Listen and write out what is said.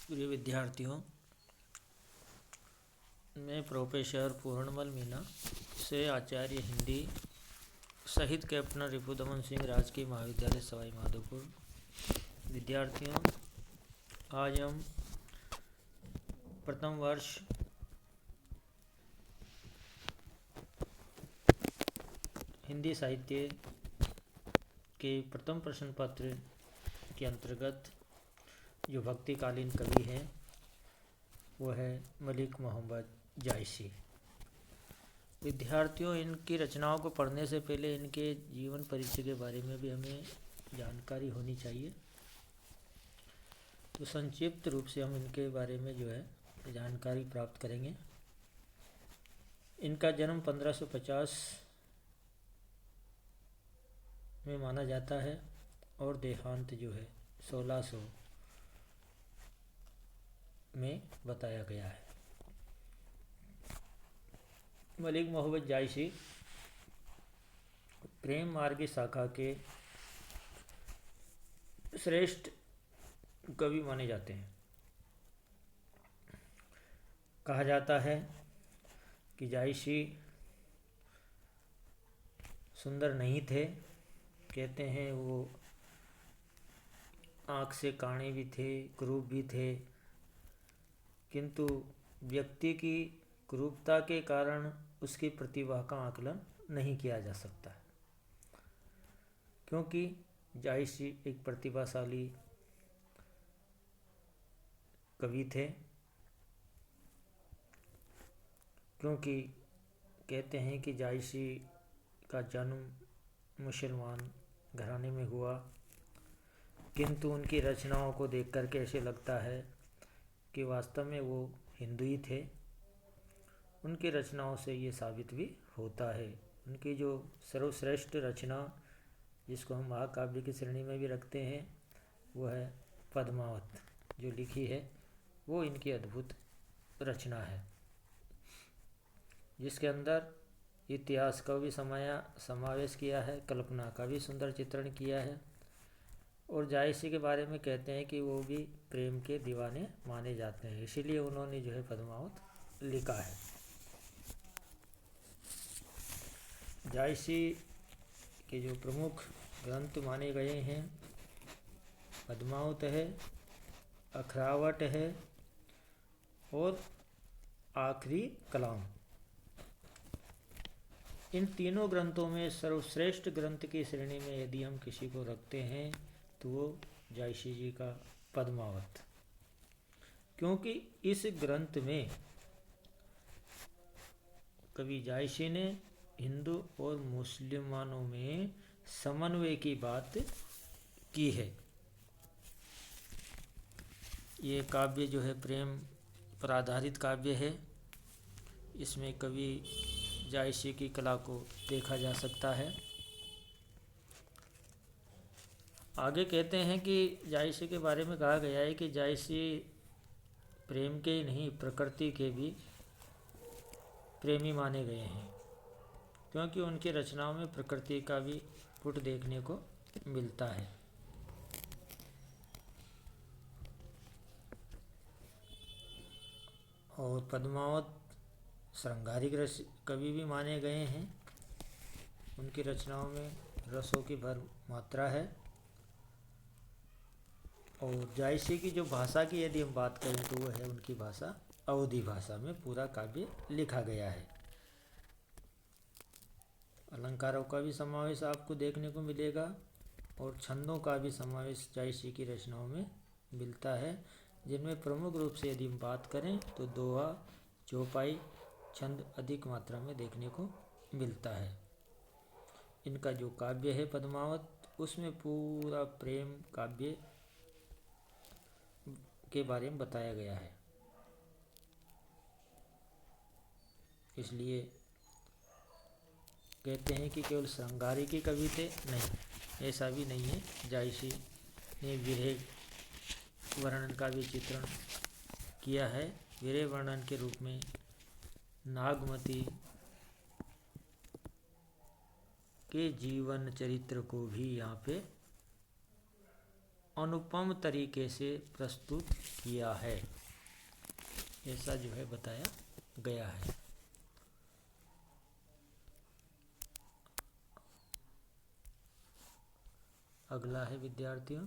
प्रिय विद्यार्थियों, मैं प्रोफेसर पूर्णमल मीना से आचार्य हिंदी शहीद कैप्टन रिपुदमन सिंह राजकीय महाविद्यालय सवाई माधोपुर। विद्यार्थियों, आज हम प्रथम वर्ष हिंदी साहित्य के प्रथम प्रश्न पत्र के अंतर्गत जो भक्तिकालीन कवि हैं वो है मलिक मोहम्मद जायसी। विद्यार्थियों, इनकी रचनाओं को पढ़ने से पहले इनके जीवन परिचय के बारे में भी हमें जानकारी होनी चाहिए। तो संक्षिप्त रूप से हम इनके बारे में जो है जानकारी प्राप्त करेंगे। इनका जन्म 1550 में माना जाता है और देहांत जो है 1600 में बताया गया है। मलिक मोहम्मद जायसी प्रेम मार्गी शाखा के श्रेष्ठ कवि माने जाते हैं। कहा जाता है कि जायसी सुंदर नहीं थे, कहते हैं वो आँख से काणे भी थे, कुरूप भी थे, किंतु व्यक्ति की कुरूपता के कारण उसकी प्रतिभा का आकलन नहीं किया जा सकता, क्योंकि जायसी एक प्रतिभाशाली कवि थे। क्योंकि कहते हैं कि जायसी का जन्म मुसलमान घराने में हुआ, किंतु उनकी रचनाओं को देखकर के ऐसे लगता है कि वास्तव में वो हिंदू ही थे। उनकी रचनाओं से ये साबित भी होता है। उनकी जो सर्वश्रेष्ठ रचना, जिसको हम महाकाव्य की श्रेणी में भी रखते हैं, वो है पद्मावत जो लिखी है, वो इनकी अद्भुत रचना है, जिसके अंदर इतिहास का भी समावेश किया है, कल्पना का भी सुंदर चित्रण किया है। और जायसी के बारे में कहते हैं कि वो भी प्रेम के दीवाने माने जाते हैं, इसीलिए उन्होंने जो है पद्मावत लिखा है। जायसी के जो प्रमुख ग्रंथ माने गए हैं, पद्मावत है, अखरावट है और आखिरी कलाम। इन तीनों ग्रंथों में सर्वश्रेष्ठ ग्रंथ की श्रेणी में यदि हम किसी को रखते हैं तो वो जायसी जी का पद्मावत, क्योंकि इस ग्रंथ में कवि जायसी ने हिंदू और मुसलमानों में समन्वय की बात की है। ये काव्य जो है प्रेम पर आधारित काव्य है। इसमें कवि जायसी की कला को देखा जा सकता है। आगे कहते हैं कि जायसी के बारे में कहा गया है कि जायसी प्रेम के ही नहीं, प्रकृति के भी प्रेमी माने गए हैं, क्योंकि उनकी रचनाओं में प्रकृति का भी पुट देखने को मिलता है। और पद्मावत श्रृंगारिक कवि भी माने गए हैं। उनकी रचनाओं में रसों की भर मात्रा है। और जायसी की जो भाषा की यदि हम बात करें तो वो है उनकी भाषा अवधी भाषा में पूरा काव्य लिखा गया है। अलंकारों का भी समावेश आपको देखने को मिलेगा और छंदों का भी समावेश जायसी की रचनाओं में मिलता है, जिनमें प्रमुख रूप से यदि हम बात करें तो दोहा, चौपाई छंद अधिक मात्रा में देखने को मिलता है। इनका जो काव्य है पद्मावत, उसमें पूरा प्रेम काव्य के बारे में बताया गया है। इसलिए कहते हैं कि केवल श्रृंगारिक ही कवि थे, नहीं, ऐसा भी नहीं है। जायसी ने विरह वर्णन का भी चित्रण किया है। विरह वर्णन के रूप में नागमती के जीवन चरित्र को भी यहाँ पे अनुपम तरीके से प्रस्तुत किया है, ऐसा जो है बताया गया है। अगला है विद्यार्थियों